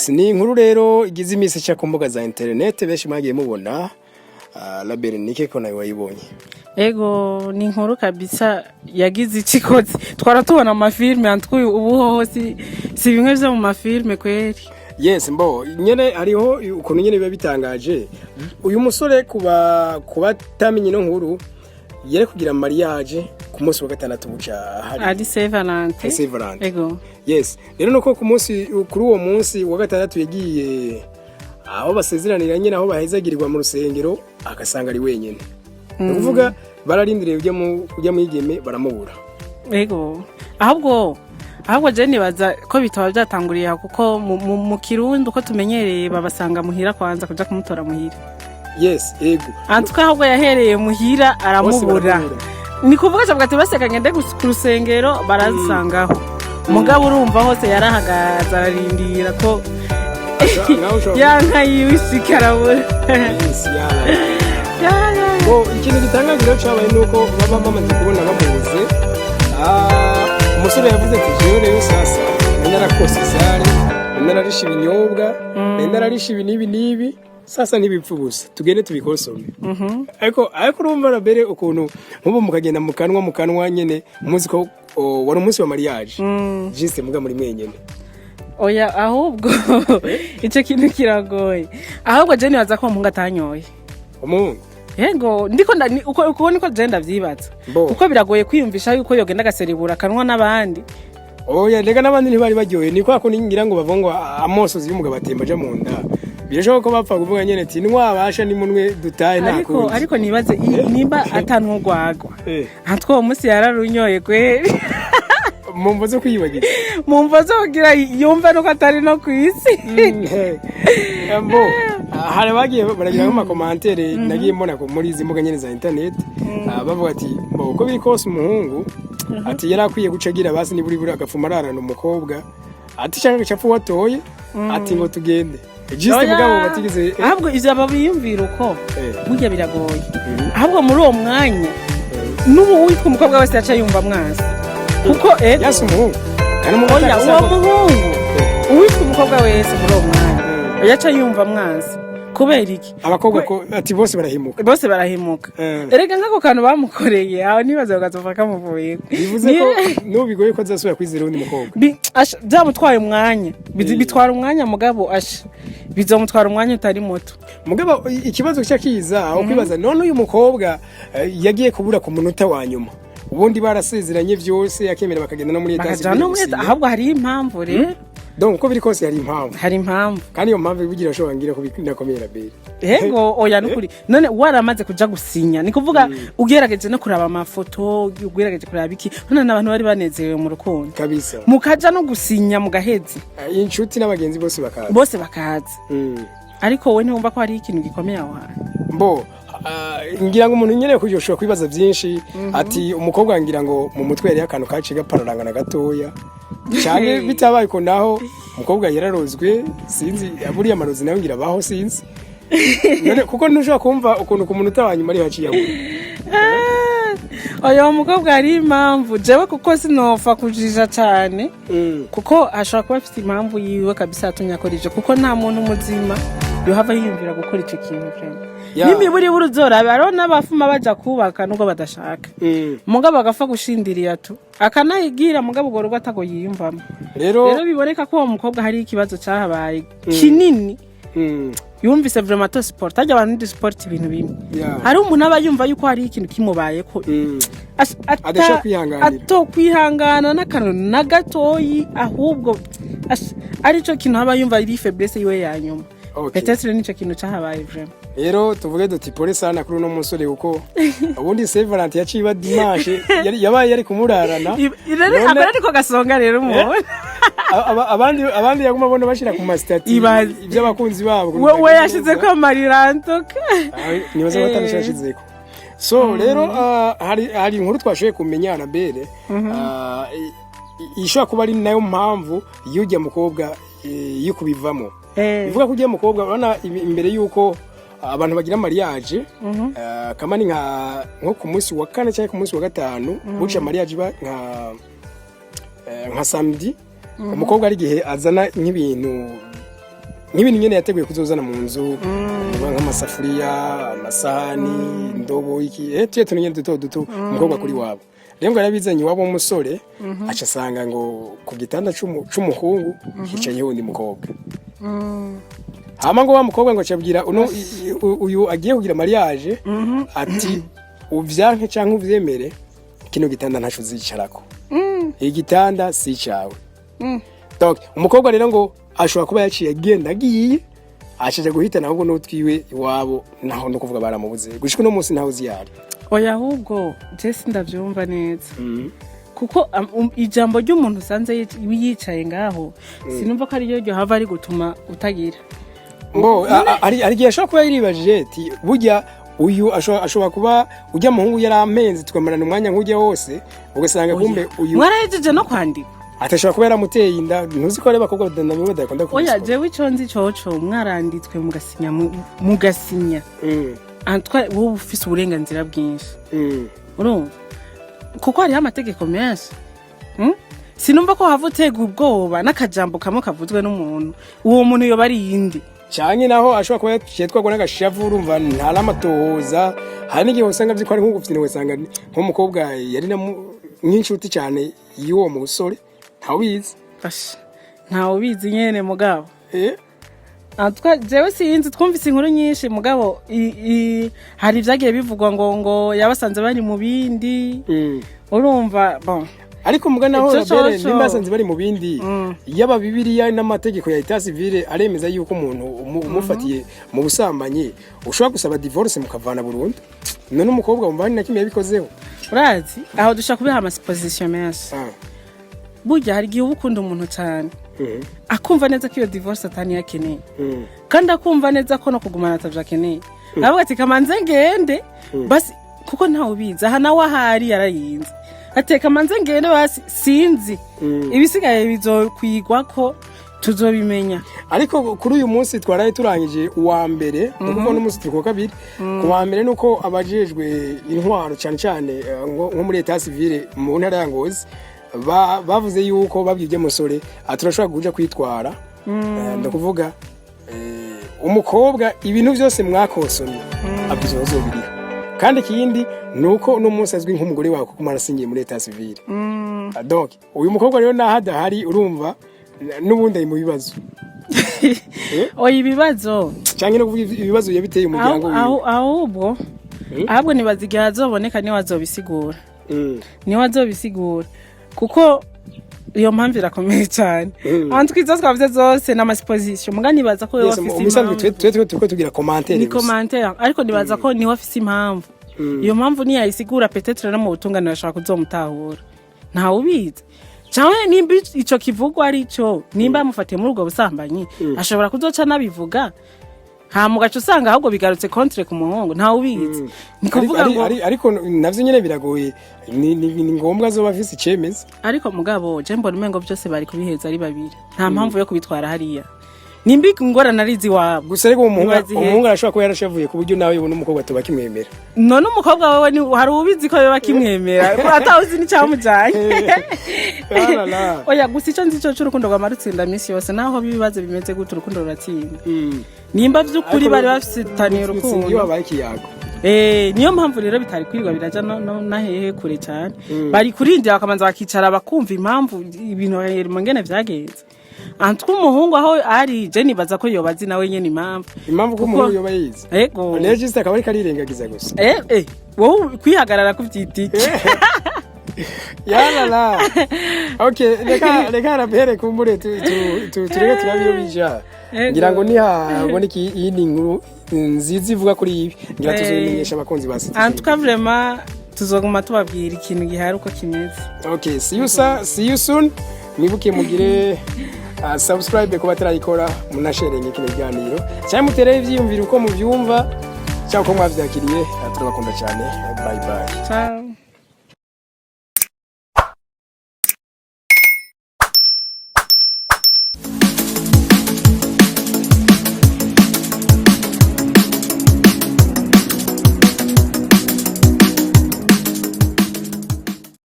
Ni inkuru rero igize imisi cya ku mbuga za internet benshi mwagiye mubona la Berenice ko nawe wayibonye. Ego ni inkuru kabisa yagize ikikoze twaratubona amafilme antwi ubu hose si bimwe byo mu mafilme kweri. Yes mbo nyene hariho ukuntu nyene biba bitangaje uyu musore kuba tamenye no nkuru yere kugira mariage ku munsi wa gatandatu buca ari Saint-Valentin. Ego yes rero nuko ku munsi kuri uwo munsi wa gatandatu yagiye aho basezeranira nyene aho bahezagirirwa mu rusengero agasanga ari wenyene ukuvuga bararindiriye ujya mu igeme baramubura. Ego ahubwo je nibaza ko bitaba byatanguriye kuko mu Kirundi uko tumenyereye babasanga muhira kwanza kuja kumutora muhira. Yes ego antuka ahubwo yahereye muhira aramubura ni kuvuga cyabwa ati basekanye nde ku rusengero barazisangaho mugabo urumva hose yarahagaza ararindira ko yanka yiwisikara bo ikintu gitangagira cyabaye nuko baba bamaze kubona bamuze umusore yavuze ati jewe rero sasa narakoze zari nararisha ibinyobwa nararisha nibi sasa ntibipfu gusa tugende tubikosome ariko urumva rabere ukuntu nkubo mukagenda mu kanwa nyene umuzi ko wari umunsi wa mariage juste muga muri mwenyene oya ahubwo ico kintu kiragoye ahubwo je nibaza ko munga tanyoye umuntu yego ndiko uko niko je ndavyibaza kuko biragoye kwiyumvisha yuko yogenda gaseribura kanwa n'abandi oya ndega n'abandi ntibari baryoye ni kwa ko ningira ngo bavongo amosozi y'umugabo atemba aja mu nda birashoboka ko bapfa kuvuga nyene ati ntwabasha ni munwe dutaye nako ariko nibaze nimba atanugwagwa antwo umunsi yararunyoye kweri mumvo zo kwibagira mumvo zo kugira yumva nuko atari no kwisi ambo hari bagiye baragira mu commentaire nagiye mbona ko muri izi mbuga nyene za internet bavuga ati mbo uko biri kose umuhungu ati yarakwiye gucagira basi ni buri agafuma ararana umukobwa ati cyangwa capfu watoye ati ngo tugende juste mugabo batigize ahubwo ivyo babiyumvira uko burya biragoye ahubwo muri uwo mwanya n'ubu witwa umukobwa wese yaca yumva mwazi kuko yasi umuhungu kandi uwo muhungu uwitwa umukobwa wese muri uwo mwanya yaca yumva mwazi kubera iki abakobwa ko ati bose barahimuka erega nkako kantu bamukoreye aho nibaze bagazofa kamuvuye bivuze ko nubigoye ko azasubira kwizera undi mukobwa byamutwaye umwanya bitwara umwanya mugabo bizomutwara umwanya utari muto mugabo ikibazo cyakiza aho kwibaza none uyu mukobwa yagiye kubura ku munota wa nyuma ubundi barasezeranye byose akemera bakagenda no muri etage ahubwo hari impamvu rero donc uko biri kose hari impamvu kandi iyo mpamvu bigira shobora ngira ko binakomera bere yego oya nukuri none waramaze kuja gusinya ni kuvuga ugerageje no kuraba amafoto ugerageje kuraba iki none n'abantu bari banezerewe mu rukundo kabisa mukaja no gusinya mu gahezi inshuti n'abagenzi bose bakaza ariko we ntiwumva ko hari ikintu gikomeye aho mbo ngira ngo umuntu nyene kujoshwa kwibaza byinshi ati umukobwa ngira ngo mu mutwe yari akantu kaciga pararangana gatoya cyane bitabaye ko naho umukobwa yararozwe sinzi buriya amarozi nawe ngira baho sinzi none kuko ntushobora kumva ukuntu ku munota wa nyuma ari haciye oya umukobwa ari impamvu jewe kuko sinofa kujija cyane kuko ashobora kuba afite impamvu yiwe kabisa yatumye akora ivyo kuko nta muntu muzima yohava yiyumvira gukora ico kintu n'imiburi buruzorabe ariho n'abafuma baja kubaka nubwo badashaka mugabo agafa gushindiriya tu akanayigira mugabo ubwo rugo atago yiyumvamo rero biboneka ko uwo mukobwa hari ikibazo cyahabaye kinini yumvise vraiment to sport ajya abantu ndi sport ibintu bimwe hari umuntu aba yumva yuko hari ikintu kimubaye ko atokwihangana n'akantu na gatoyi ahubwo arico kintu aba yumva ari faiblesse yiwe yanyuma peut-être nico kintu cyahabaye vraiment rero tuvuge duti pole sana kuri no musore uko ubundi Saint-Valentin yaciba dimanche yabaye yari kumurarana rero ariko gasonga rero umubona abandi yaguma bona bashira ku mastati iby'abakunzi babo we yashize ko mariranto nibaza batanashizeko so rero hari inkuru twashoye kumenyana bere ishobora kuba ari nayo mpamvu yujya mukobwa yikubivamo bivuga ko ugiye mukobwa urana imbere yuko abantu bagira mariage kamani nko ku munsi wa 4 cyangwa ku munsi wa 5 buca mariage ba nka samedi umukobwa ari gihe azana nk'ibintu nk'ibintu nyene yateguye kuzozana mu nzu nk'amasafuriya amasahani indobo iki tuye tuntu nyene duto umukobwa kuri wabo rero ngo yarabizanye iwabo w'umusore aca asanga ngo ku gitanda c'umuhungu hicaye undi mukobwa hama ngo wa mukobwa ngo acabwira uyu agiye kugira mariage ati uvyanke canke uvyemere kino gitanda ntaco uzicarako igitanda si cawe donc umukobwa rero ngo ashobora kuba yaciye agenda agiye ashaje guhitana ahubwo n'utwiwe iwabo naho no kuvuga baramubuze gushika no munsi ntaho ziyari oya ahubwo Jesse ndavyumva neza kuko ijambo ry'umuntu usanze yicaye ngaho sinumva ko ari ryo hava ari gutuma utagira ngo ari gihe ashobora kuba yiribajije ati burya uyu ashobora kuba ujya muhungu yarampenze tukamarana umwanya nk'ujya wose ugasanga kumbe uyu mwarahejeje no kwandika atashobora kuba yaramuteye inda ntuzi ko ari bakobwa nabo badakunda oya jewe ico nzi coco mwaranditswe mugasinya antwa wowe ufise uburenganzira bwinshi urumva kuko hariho amategeko menshi sinumva ko havutega ubwoba n'akajambo kamwe kavuzwe n'umuntu uwo muntu yoba ari yindi cyane naho ashobora kuba yatwagwa n'agashavu urumva nta n'amatohoza hari n'igihe usanga byiko ari nk'ugufite usanga nk'umukobwa yari nk'inshuti cyane y'uwo musore ntawizi ntawubizi nyene mugabo jewe sinzi twumvise inkuru nyinshi mugabo hari ivyagiye bivugwa ngo yabasanze bari mu bindi urumva bon ariko mugana aho rabere nimbasanze bari mu bindi yaba bibiliya n'amategeko ya etat civile aremeza yuko umuntu umufatiye mu busambanyi ushobora gusaba divorce mukavana burundu none umukobwa umva ni nakimwe yabikozeho urazi aho dushaka kubiha amasposition menshi burya hari igihe ukunda umuntu cyane akumva neza ko iyo divorce atani yakeneye kandi akumva neza ko no kugumana atavyakeneye avuga ati kamanze ngende basi kuko ntawe ubiza aha nawe ahari yarayinze ateka manze ngende basi sinzi ibisigaye bizokwigwa ko tuzobimenya ariko kuri uyu munsi twaraye turangije uwa mbere nuko n'umunsi turiko kabiri ku wa mbere nuko abajejwe intwaro cyane nko muri etat civile mu ntara ya Ngozi bavuze yuko babwije musore aturashobora kuja kwitwara ndakuvuga umukobwa ibintu byose mwakosomye abizozo biriho kandi ikindi nuko no munsi azwi nk'umugore wawe kuko marasingiye muri etat civile donc uyu mukobwa rero nahada hari urumva nubundi ari mu bibazo oya ibibazo cyangwa no kuvuga ibibazo yabiteye umuryango ahubwo nibaza igihe azoboneka niwe azobisigura kuko iyo mpamvu irakomeye cyane abantu twiza twavuze zose n'amasposition muga nibaza ko yose umusanzwe twe tugira commentaire ni commentaire ariko nibaza ko niwe afise impamvu iyo mpamvu ni yayisigura peut-être no mu butunganira ashaka kuzomutahura nta ubizi cyane nimba ico kivugwa ari cyo nimba amufatiye muri ubwo busambanyi ashobora kuzoca nabivuga ha mugacu usanga ahubwo bigarutse contre ku muhungu nta ubizi ni kuvuga ngo ariko navyo nyene biragoye ni ngombwa zo bafise icemeza ariko mugabo je mbona umengo byose bari kubiheza ari babiri nta mpamvu yo kubitwara hariya nimbi ngora narizi wabo gusa rego umuhungu arashobora kuba yarashavuye ku buryo nawe ubona umukobwa tuba kimwemera none umukobwa wawe ni hari ubizi ko yoba kimwemera atawuzi ni cyamujanye oya gusa ico nzi cyo cy'urukundo rwa marutsinda misi yose naho bibaze bimeze gute urukundo ruratsinda nimba vy'ukuri bari bafitaniye urukundo iyo babaye kiyago niyo mpamvu rero bitari kwirwa biraja na hehe kure cyane bari kurindira bakamanza bakicara bakumva impamvu ibintu ngene vyagenze antwa umuhungu aho ari je nibaza ko yobazi nawe nyene impamvu ko umuhungu yoba yize yego nejiste akaba ari karirengagiza gusa wowe kwihagarara ku vyitiki yala okay reka rabere kumbure tureke turabiro bija ngira ngo nihabone iyi ni inkuru nziza ivuga kuri ibi ngira tuzobimenyesha abakunzi ba City antwa vraiment tuzoguma tubabwira ikintu gihari uko kimeze okay see you soon nibuke mugire subscribe ko batarayikora munasherenge kino kiganiro cyangwa mutereye ivyiyumviro uko muvyumva cyangwa ko mwavyakiriye turabakunda cyane bye bye ciao